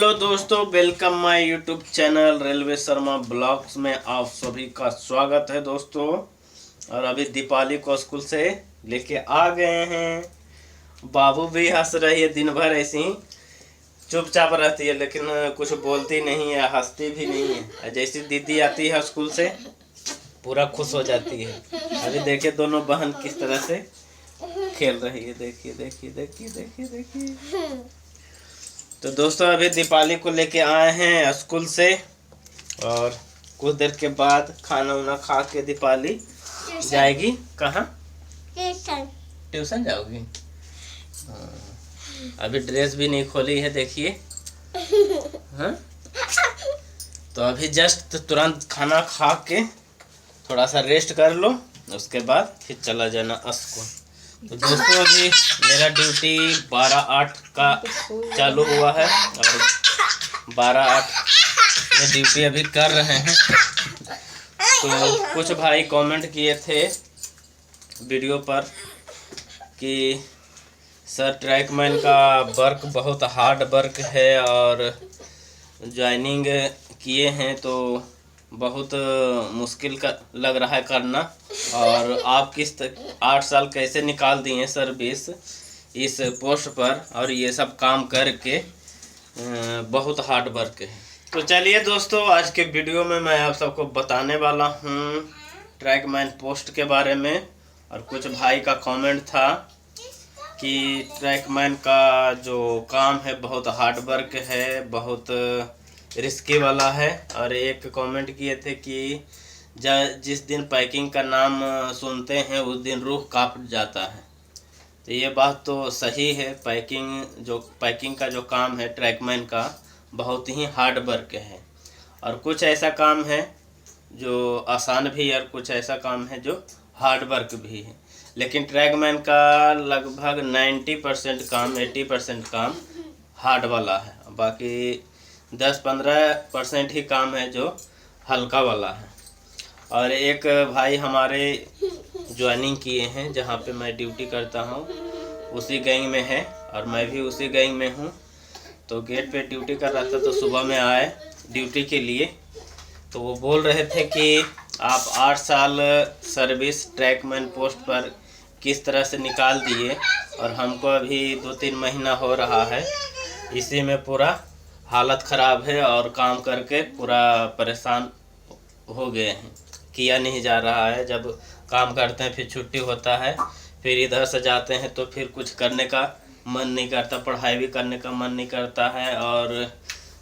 Hello दोस्तों, welcome my YouTube channel railway Sharma blogs में आप सभी का स्वागत है दोस्तों। और अभी दीपाली को स्कूल से लेके आ गए हैं। बाबू भी हंस रही है, दिन भर ऐसे ही चुपचाप रहती है, लेकिन कुछ बोलती नहीं है, हंसती भी नहीं है। जैसी दीदी आती है स्कूल से पूरा खुश हो जाती है। अभी देखिए दोनों बहन किस तरह से खेल रही है, देखिए देखिए देखिए देखिए देखिए। तो दोस्तों अभी दीपाली को लेके आए हैं स्कूल से, और कुछ देर के बाद खाना वाना खा के दीपाली जाएगी। कहाँ? ट्यूशन। ट्यूशन जाओगी? अभी ड्रेस भी नहीं खोली है, देखिए। हाँ, तो अभी जस्ट तुरंत खाना खा के थोड़ा सा रेस्ट कर लो, उसके बाद फिर चला जाना स्कूल। तो दोस्तों अभी मेरा ड्यूटी 12:08 का चालू हुआ है और 12:08 में ड्यूटी अभी कर रहे हैं। तो कुछ भाई कमेंट किए थे वीडियो पर कि सर ट्रैकमैन का वर्क बहुत हार्ड वर्क है और ज्वाइनिंग किए हैं तो बहुत मुश्किल का लग रहा है करना, और आप 8 साल कैसे निकाल दिए सर्विस इस पोस्ट पर, और ये सब काम करके बहुत हार्ड वर्क है। तो चलिए दोस्तों, आज के वीडियो में मैं आप सबको बताने वाला हूँ ट्रैकमैन पोस्ट के बारे में। और कुछ भाई का कमेंट था कि ट्रैकमैन का जो काम है बहुत हार्ड वर्क है, बहुत रिस्की वाला है। और एक कमेंट किए थे कि जिस दिन पैकिंग का नाम सुनते हैं उस दिन रूह कांप जाता है। तो ये बात तो सही है। पैकिंग का जो काम है ट्रैकमैन का बहुत ही हार्ड वर्क है, और कुछ ऐसा काम है जो आसान भी है और कुछ ऐसा काम है जो हार्ड वर्क भी है। लेकिन ट्रैकमैन का लगभग 90% काम, 80% काम हार्ड वाला है, बाकी 10-15% ही काम है जो हल्का वाला है। और एक भाई हमारे ज्वाइनिंग किए हैं जहाँ पे मैं ड्यूटी करता हूँ, उसी गैंग में है और मैं भी उसी गैंग में हूँ। तो गेट पे ड्यूटी कर रहा था, तो सुबह में आए ड्यूटी के लिए, तो वो बोल रहे थे कि आप 8 साल सर्विस ट्रैकमैन पोस्ट पर किस तरह से निकाल दिए, और हमको अभी 2-3 महीना हो रहा है इसी में पूरा हालत ख़राब है और काम करके पूरा परेशान हो गए हैं, किया नहीं जा रहा है। जब काम करते हैं फिर छुट्टी होता है, फिर इधर से जाते हैं तो फिर कुछ करने का मन नहीं करता, पढ़ाई भी करने का मन नहीं करता है, और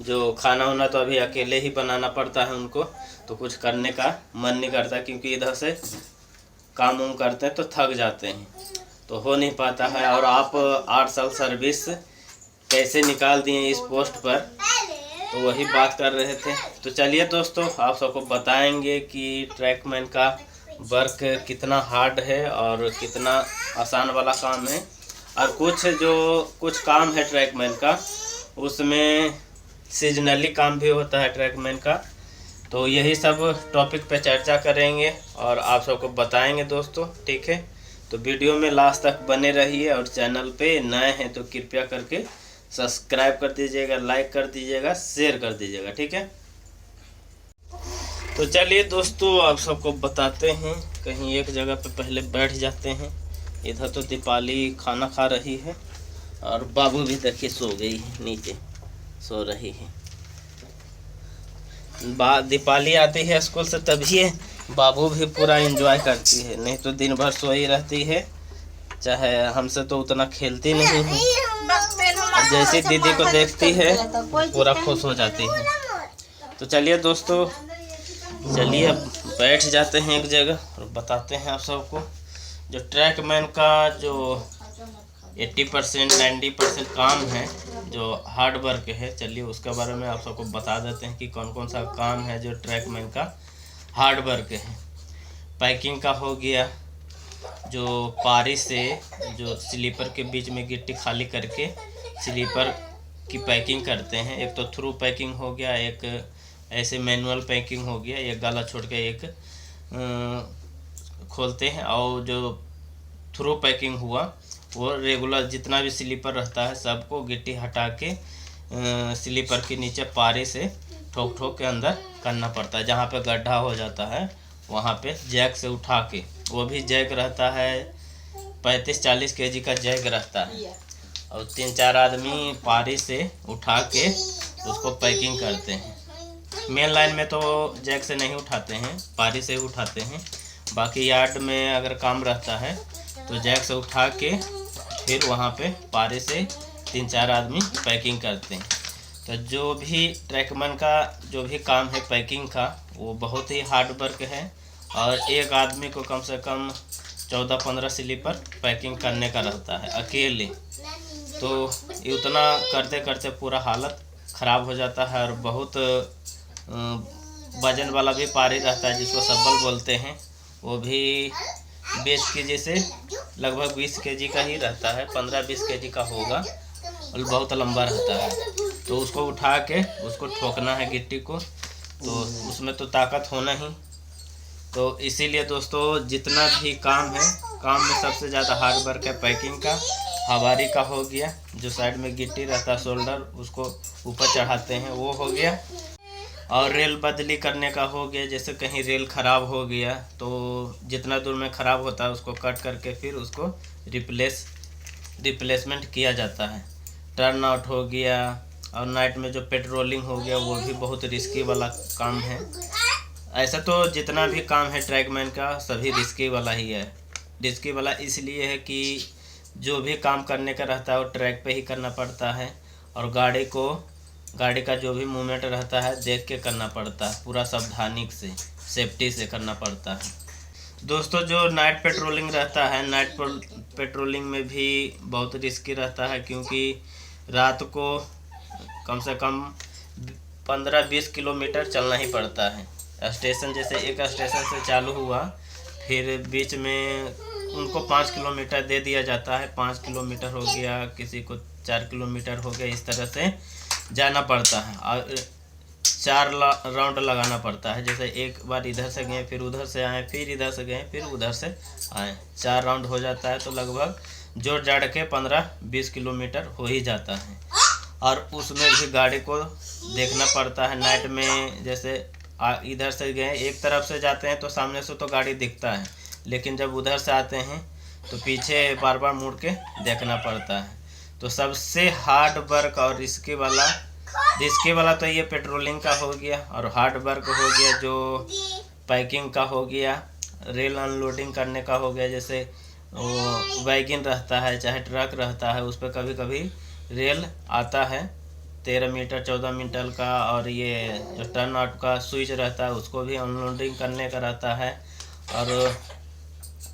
जो खाना वाना तो अभी अकेले ही बनाना पड़ता है उनको, तो कुछ करने का मन नहीं करता, क्योंकि इधर से काम वाम करते हैं तो थक जाते हैं, तो हो नहीं पाता है। और आप 8 साल सर्विस कैसे निकाल दिए इस पोस्ट पर, तो वही बात कर रहे थे। तो चलिए दोस्तों, आप सबको बताएंगे कि ट्रैकमैन का वर्क कितना हार्ड है और कितना आसान वाला काम है। और कुछ काम है ट्रैकमैन का, उसमें सीजनली काम भी होता है ट्रैकमैन का। तो यही सब टॉपिक पे चर्चा करेंगे और आप सबको बताएंगे दोस्तों, ठीक है। तो वीडियो में लास्ट तक बने रहिए, और चैनल पे नए हैं तो कृपया करके सब्सक्राइब कर दीजिएगा, लाइक कर दीजिएगा, शेयर कर दीजिएगा, ठीक है। तो चलिए दोस्तों, आप सबको बताते हैं। कहीं एक जगह पे पहले बैठ जाते हैं। इधर तो दीपाली खाना खा रही है और बाबू भी देखिए सो गई है, नीचे सो रही है। दीपाली आती है स्कूल से तभी बाबू भी पूरा एंजॉय करती है, नहीं तो दिन भर सोई रहती है, चाहे हमसे तो उतना खेलती नहीं है। जैसी दीदी को देखती है पूरा खुश हो जाती है। तो चलिए दोस्तों, चलिए बैठ जाते हैं एक जगह और बताते हैं आप सबको जो ट्रैकमैन का जो 80% 90% काम है, जो हार्ड वर्क है। चलिए उसके बारे में आप सबको बता देते हैं कि कौन कौन सा काम है जो ट्रैकमैन का हार्ड वर्क है। पैकिंग का हो गया, जो पारी से जो स्लीपर के बीच में गिट्टी खाली करके स्लीपर की पैकिंग करते हैं। एक तो थ्रू पैकिंग हो गया, एक ऐसे मैनुअल पैकिंग हो गया, एक गाला छोड़ के एक खोलते हैं। और जो थ्रू पैकिंग हुआ वो रेगुलर जितना भी स्लीपर रहता है सबको गिट्टी हटा के स्लीपर के नीचे पारी से ठोक ठोक के अंदर करना पड़ता है। जहाँ पे गड्ढा हो जाता है वहाँ पे जैक से उठा के, वो भी जैक रहता है 35-40 केजी का जैक रहता है, और 3-4 आदमी पारी से उठा के उसको पैकिंग करते हैं। मेन लाइन में तो जैक से नहीं उठाते हैं, पारी से ही उठाते हैं। बाकी यार्ड में अगर काम रहता है तो जैक से उठा के फिर वहाँ पे पारी से 3-4 आदमी पैकिंग करते हैं। तो जो भी ट्रैकमैन का जो भी काम है पैकिंग का, वो बहुत ही हार्ड वर्क है, और एक आदमी को कम से कम 14-15 स्लीपर पैकिंग करने का रहता है अकेले। तो इतना करते करते पूरा हालत ख़राब हो जाता है। और बहुत वजन वाला भी पारी रहता है जिसको सब्बल बोलते हैं, वो भी 20 केजी से लगभग 20 केजी का ही रहता है, 15-20 केजी का होगा, और बहुत लंबा रहता है। तो उसको उठा के उसको ठोकना है गिट्टी को, तो उसमें तो ताकत होना ही। तो इसीलिए दोस्तों जितना भी काम है, काम में सबसे ज़्यादा हार्ड वर्क है पैकिंग का। हवारी का हो गया, जो साइड में गिट्टी रहता है शोल्डर, उसको ऊपर चढ़ाते हैं, वो हो गया। और रेल बदली करने का हो गया, जैसे कहीं रेल ख़राब हो गया तो जितना दूर में ख़राब होता है उसको कट करके फिर उसको रिप्लेसमेंट किया जाता है। टर्न आउट हो गया, और नाइट में जो पेट्रोलिंग हो गया, वो भी बहुत रिस्की वाला काम है। ऐसा तो जितना भी काम है ट्रैकमैन का सभी रिस्की वाला ही है। रिस्की वाला इसलिए है कि जो भी काम करने का रहता है वो ट्रैक पे ही करना पड़ता है, और गाड़ी का जो भी मूवमेंट रहता है देख के करना पड़ता है, पूरा सावधानी से सेफ्टी से करना पड़ता है। दोस्तों जो नाइट पेट्रोलिंग रहता है, नाइट पेट्रोलिंग में भी बहुत रिस्की रहता है, क्योंकि रात को कम से कम 15-20 किलोमीटर चलना ही पड़ता है। स्टेशन जैसे एक स्टेशन से चालू हुआ, फिर बीच में उनको 5 किलोमीटर दे दिया जाता है, 5 किलोमीटर हो गया, किसी को 4 किलोमीटर हो गया, इस तरह से जाना पड़ता है। और 4 राउंड लगाना पड़ता है, जैसे एक बार इधर से गए, फिर उधर से आए, फिर इधर से गए, फिर उधर से आए, 4 राउंड हो जाता है। तो लगभग जोड़ जाड़ के 15-20 किलोमीटर हो ही जाता है। और उसमें भी गाड़ी को देखना पड़ता है नाइट में। जैसे इधर से गए, एक तरफ से जाते हैं तो सामने से तो गाड़ी दिखता है, लेकिन जब उधर से आते हैं तो पीछे बार बार मुड़ के देखना पड़ता है। तो सबसे हार्ड वर्क और रिस्की वाला तो ये पेट्रोलिंग का हो गया, और हार्ड वर्क हो गया जो पैकिंग का हो गया, रेल अनलोडिंग करने का हो गया। जैसे वो वैगन रहता है चाहे ट्रक रहता है, उस पर कभी कभी रेल आता है 13 मीटर 14 मीटर का, और ये जो टर्न आउट का स्विच रहता है उसको भी अनलोडिंग करने का रहता है। और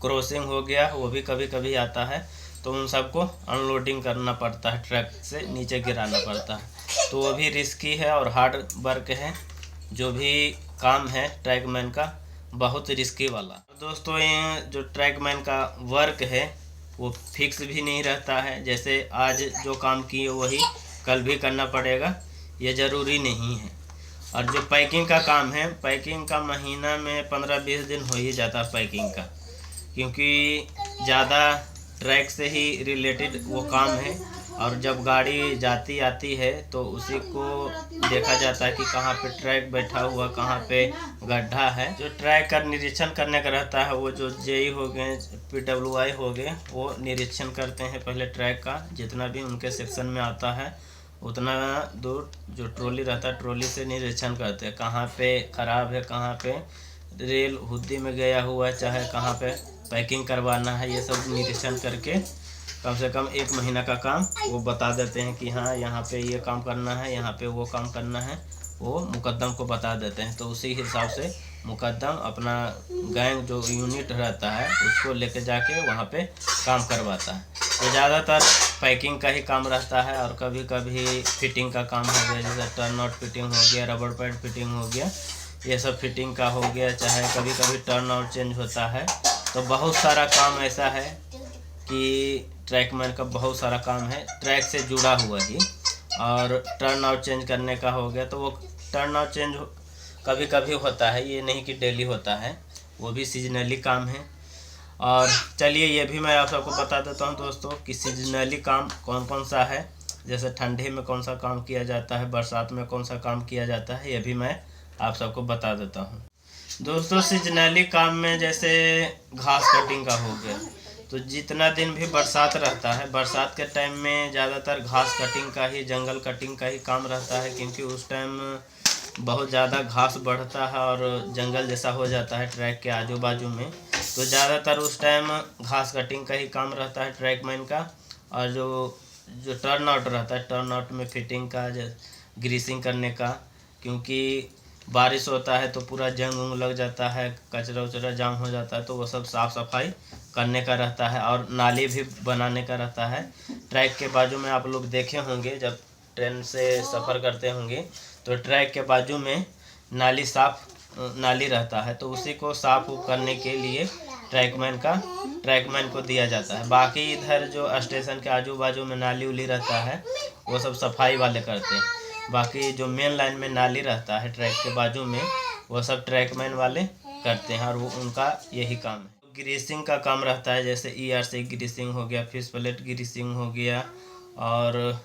क्रॉसिंग हो गया, वो भी कभी कभी आता है, तो उन सबको अनलोडिंग करना पड़ता है, ट्रक से नीचे गिराना पड़ता है। तो वो भी रिस्की है और हार्ड वर्क है। जो भी काम है ट्रैकमैन का बहुत रिस्की वाला। दोस्तों ये जो ट्रैकमैन का वर्क है वो फिक्स भी नहीं रहता है, जैसे आज जो काम किए वही कल भी करना पड़ेगा, ये ज़रूरी नहीं है। और जो पैकिंग का काम है, पैकिंग का महीना में 15-20 दिन हो ही जाता है पैकिंग का, क्योंकि ज़्यादा ट्रैक से ही रिलेटेड वो काम है। और जब गाड़ी जाती आती है तो उसी को देखा जाता है कि कहाँ पे ट्रैक बैठा हुआ, कहाँ पे गड्ढा है। जो ट्रैक का निरीक्षण करने का रहता है, वो जो जेई हो गए, PWI हो गए, वो निरीक्षण करते हैं पहले ट्रैक का, जितना भी उनके सेक्शन में आता है उतना दूर जो ट्रॉली रहता है ट्रॉली से निरीक्षण करते हैं, कहाँ पे ख़राब है, कहाँ पे रेल हुद्दी में गया हुआ है, चाहे कहाँ पे पैकिंग करवाना है। ये सब निरीक्षण करके कम से कम 1 महीना का काम वो बता देते हैं कि हाँ यहाँ पे ये काम करना है, यहाँ पे वो काम करना है, वो मुकद्दम को बता देते हैं। तो उसी हिसाब से मुकद्दम अपना गैंग जो यूनिट रहता है उसको लेके जाके वहाँ पे काम करवाता है। तो ज़्यादातर पैकिंग का ही काम रहता है, और कभी कभी फिटिंग का काम हो गया, जैसे टर्न आउट फिटिंग हो गया, रबर पैड फिटिंग हो गया, ये सब फिटिंग का हो गया। चाहे कभी कभी टर्न आउट चेंज होता है। तो बहुत सारा काम ऐसा है कि ट्रैकमैन का बहुत सारा काम है ट्रैक से जुड़ा हुआ ही। और टर्न आउट चेंज करने का हो गया, तो वो टर्न आउट चेंज कभी कभी होता है, ये नहीं कि डेली होता है, वो भी सीजनली काम है। और चलिए ये भी मैं आप सबको बता देता हूँ दोस्तों कि सीजनली काम कौन कौन सा है। जैसे ठंडी में कौन सा काम किया जाता है, बरसात में कौन सा काम किया जाता है, ये भी मैं आप सबको बता देता हूँ। दोस्तों सीजनली काम में जैसे घास कटिंग का हो गया, तो जितना दिन भी बरसात रहता है, बरसात के टाइम में ज़्यादातर घास कटिंग का ही, जंगल कटिंग का ही काम रहता है, क्योंकि उस टाइम बहुत ज़्यादा घास बढ़ता है और जंगल जैसा हो जाता है ट्रैक के आजू बाजू में। तो ज़्यादातर उस टाइम घास कटिंग का ही काम रहता है ट्रैक मैन का। और जो जो टर्न आउट रहता है, टर्न आउट में फिटिंग का, ग्रीसिंग करने का, क्योंकि बारिश होता है तो पूरा जंग उंग लग जाता है, कचरा उचरा जाम हो जाता है, तो वो सब साफ़ सफाई करने का रहता है। और नाली भी बनाने का रहता है। ट्रैक के बाजू में आप लोग देखे होंगे, जब ट्रेन से सफ़र करते होंगे तो ट्रैक के बाजू में नाली रहता है, तो उसी को साफ करने के लिए ट्रैकमैन को दिया जाता है। बाकी इधर जो स्टेशन के आजू बाजू में नाली उली रहता है वो सब सफाई वाले करते हैं। बाकी जो मेन लाइन में नाली रहता है ट्रैक के बाजू में, वो सब ट्रैकमैन वाले करते हैं और वो उनका यही काम है। ग्रीसिंग का काम रहता है, जैसे ERC ग्रीसिंग हो गया, फिश प्लेट ग्रीसिंग हो गया, और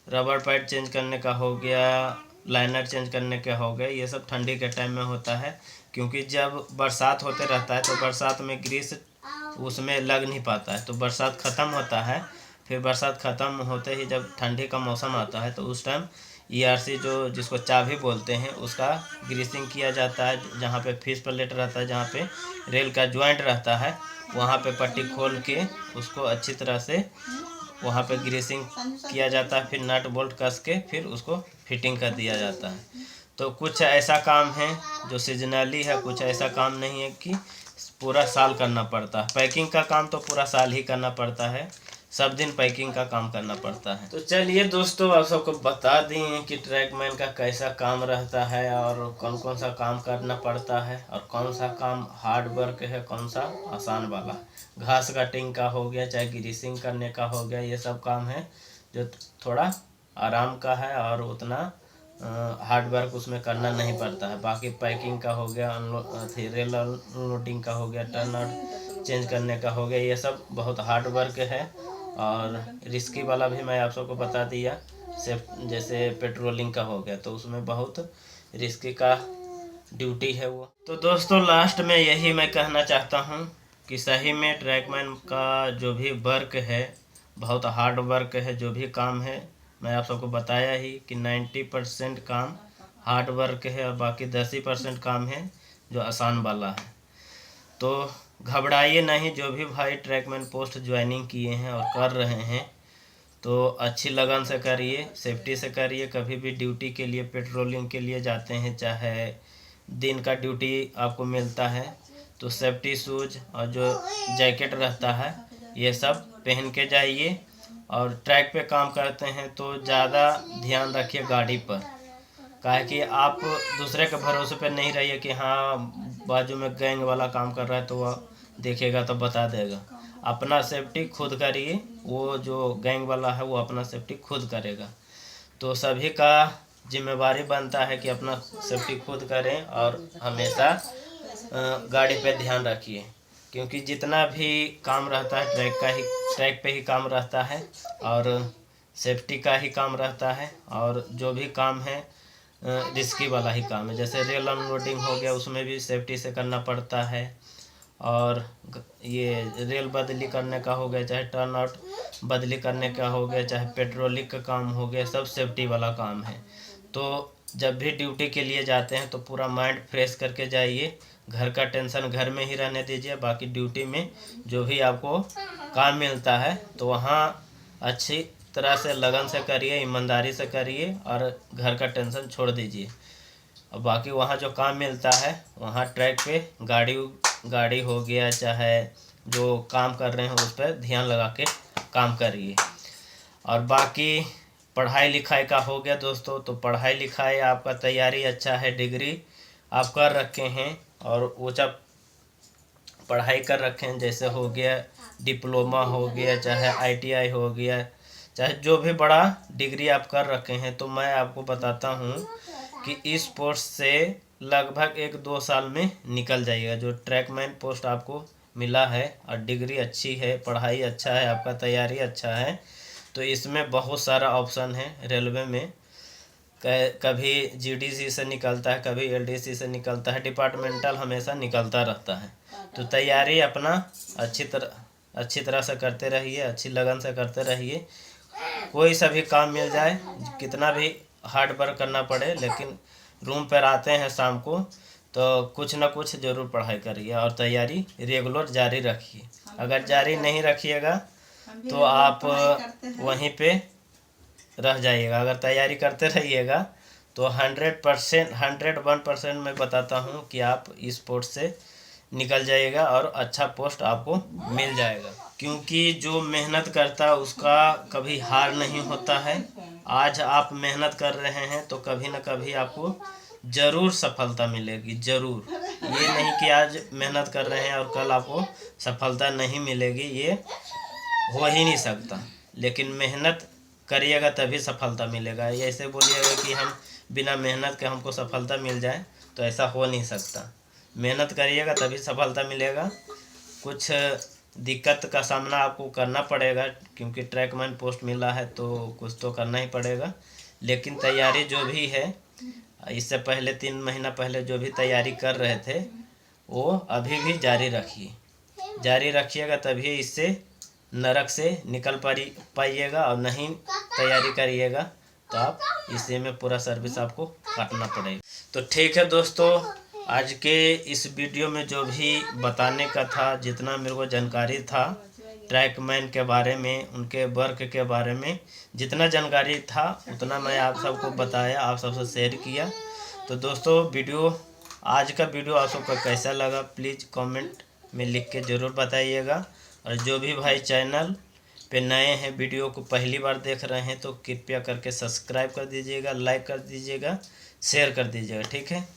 रबर पैड चेंज करने का हो गया, लाइनर चेंज करने का हो गया। ये सब ठंडी के टाइम में होता है, क्योंकि जब बरसात होते रहता है तो बरसात में ग्रीस उसमें लग नहीं पाता है। तो बरसात ख़त्म होता है, फिर बरसात ख़त्म होते ही जब ठंडी का मौसम आता है तो उस टाइम ERC जो जिसको चाबी बोलते हैं उसका ग्रीसिंग किया जाता है। जहाँ पे फिश प्लेट रहता है, जहाँ पे रेल का जॉइंट रहता है, वहाँ पे पट्टी खोल के उसको अच्छी तरह से वहाँ पे ग्रीसिंग किया जाता है। फिर नट बोल्ट कस के फिर उसको फिटिंग कर दिया जाता है। तो कुछ ऐसा काम है जो सीजनली है, कुछ ऐसा काम नहीं है कि पूरा साल करना पड़ता है। पैकिंग का काम तो पूरा साल ही करना पड़ता है, सब दिन पैकिंग का काम करना पड़ता है। तो चलिए दोस्तों, आप सबको बता दें कि ट्रैकमैन का कैसा काम रहता है और कौन कौन सा काम करना पड़ता है और कौन सा काम हार्ड वर्क है, कौन सा आसान वाला। घास कटिंग का हो गया, चाहे ग्रीसिंग करने का हो गया, ये सब काम है जो थोड़ा आराम का है और उतना हार्ड वर्क उसमें करना नहीं पड़ता है। बाकी पैकिंग का हो गया, रेल अनलोडिंग का हो गया, टर्न आउट चेंज करने का हो गया, ये सब बहुत हार्ड वर्क है। और रिस्की वाला भी मैं आप सबको बता दिया, जैसे पेट्रोलिंग का हो गया तो उसमें बहुत रिस्की का ड्यूटी है वो। तो दोस्तों लास्ट में यही मैं कहना चाहता हूँ कि सही में ट्रैकमैन का जो भी वर्क है बहुत हार्ड वर्क है। जो भी काम है मैं आप सबको बताया ही कि 90% काम हार्ड वर्क है और बाकी 10% काम है जो आसान वाला है। तो घबराइए नहीं, जो भी भाई ट्रैकमैन पोस्ट ज्वाइनिंग किए हैं और कर रहे हैं तो अच्छी लगन से करिए, सेफ्टी से करिए। कभी भी ड्यूटी के लिए, पेट्रोलिंग के लिए जाते हैं, चाहे दिन का ड्यूटी आपको मिलता है, तो सेफ्टी शूज और जो जैकेट रहता है ये सब पहन के जाइए। और ट्रैक पे काम करते हैं तो ज़्यादा ध्यान रखिए गाड़ी पर, काहे कि आप दूसरे के भरोसे पे नहीं रहिए कि हाँ बाजू में गैंग वाला काम कर रहा है तो वह देखेगा तो बता देगा। अपना सेफ्टी खुद करिए, वो जो गैंग वाला है वो अपना सेफ्टी खुद करेगा। तो सभी का जिम्मेवारी बनता है कि अपना सेफ्टी खुद करें और हमेशा गाड़ी पे ध्यान रखिए, क्योंकि जितना भी काम रहता है ट्रैक पे ही काम रहता है और सेफ्टी का ही काम रहता है। और जो भी काम है रिस्की वाला ही काम है। जैसे रेल अनलोडिंग हो गया, उसमें भी सेफ्टी से करना पड़ता है। और ये रेल बदली करने का हो गया, चाहे टर्न आउट बदली करने का हो गया, चाहे पेट्रोलिंग का काम हो गया, सब सेफ्टी वाला काम है। तो जब भी ड्यूटी के लिए जाते हैं तो पूरा माइंड फ्रेश करके जाइए, घर का टेंशन घर में ही रहने दीजिए। बाकी ड्यूटी में जो भी आपको काम मिलता है तो वहाँ अच्छी तरह से लगन से करिए, ईमानदारी से करिए और घर का टेंशन छोड़ दीजिए। और बाकी वहाँ जो काम मिलता है वहाँ ट्रैक पे गाड़ी हो गया, चाहे जो काम कर रहे हैं उस पर ध्यान लगा के काम करिए। और बाकी पढ़ाई लिखाई का हो गया दोस्तों, तो पढ़ाई लिखाई आपका तैयारी अच्छा है, डिग्री आप कर रखे हैं और ऊँचा पढ़ाई कर रखे हैं, जैसे हो गया डिप्लोमा हो गया, चाहे ITI हो गया, चाहे जो भी बड़ा डिग्री आप कर रखे हैं, तो मैं आपको बताता हूँ कि इस पोस्ट से लगभग 1-2 साल में निकल जाइएगा। जो ट्रैकमैन पोस्ट आपको मिला है और डिग्री अच्छी है, पढ़ाई अच्छा है, आपका तैयारी अच्छा है, तो इसमें बहुत सारा ऑप्शन है रेलवे में। कभी जीडीसी से निकलता है, कभी एलडीसी से निकलता है, डिपार्टमेंटल हमेशा निकलता रहता है। तो तैयारी अपना अच्छी तरह से करते रहिए, अच्छी लगन से करते रहिए। कोई सा भी काम मिल जाए, कितना भी हार्ड वर्क करना पड़े, लेकिन रूम पर आते हैं शाम को तो कुछ ना कुछ ज़रूर पढ़ाई करिए और तैयारी रेगुलर जारी रखिए। अगर जारी नहीं रखिएगा तो आप वहीं पे रह जाइएगा। अगर तैयारी करते रहिएगा तो 101% मैं बताता हूँ कि आप इस पोस्ट से निकल जाइएगा और अच्छा पोस्ट आपको मिल जाएगा। क्योंकि जो मेहनत करता है उसका कभी हार नहीं होता है। आज आप मेहनत कर रहे हैं तो कभी ना कभी आपको ज़रूर सफलता मिलेगी, ज़रूर। ये नहीं कि आज मेहनत कर रहे हैं और कल आपको सफलता नहीं मिलेगी, ये हो ही नहीं सकता। लेकिन मेहनत करिएगा तभी सफलता मिलेगा। ये ऐसे बोलिएगा कि हम बिना मेहनत के हमको सफलता मिल जाए, तो ऐसा हो नहीं सकता। मेहनत करिएगा तभी सफलता मिलेगा। कुछ दिक्कत का सामना आपको करना पड़ेगा, क्योंकि ट्रैकमैन पोस्ट मिला है तो कुछ तो करना ही पड़ेगा। लेकिन तैयारी जो भी है, इससे पहले 3 महीना पहले जो भी तैयारी कर रहे थे वो अभी भी जारी रखिए। जारी रखिएगा तभी इससे नरक से निकल पाइएगा, और नहीं तैयारी करिएगा तो आप इसी में पूरा सर्विस आपको काटना पड़ेगा। तो ठीक है दोस्तों, आज के इस वीडियो में जो भी बताने का था, जितना मेरे को जानकारी था ट्रैकमैन के बारे में, उनके वर्क के बारे में जितना जानकारी था उतना मैं आप सबको बताया, आप सबसे शेयर किया। तो दोस्तों आज का वीडियो आप सबको कैसा लगा प्लीज़ कमेंट में लिख के ज़रूर बताइएगा। और जो भी भाई चैनल पे नए हैं, वीडियो को पहली बार देख रहे हैं, तो कृपया करके सब्सक्राइब कर दीजिएगा, लाइक कर दीजिएगा, शेयर कर दीजिएगा, ठीक है।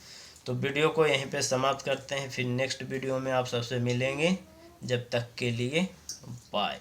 तो वीडियो को यहीं पे समाप्त करते हैं, फिर नेक्स्ट वीडियो में आप सबसे मिलेंगे। जब तक के लिए बाय।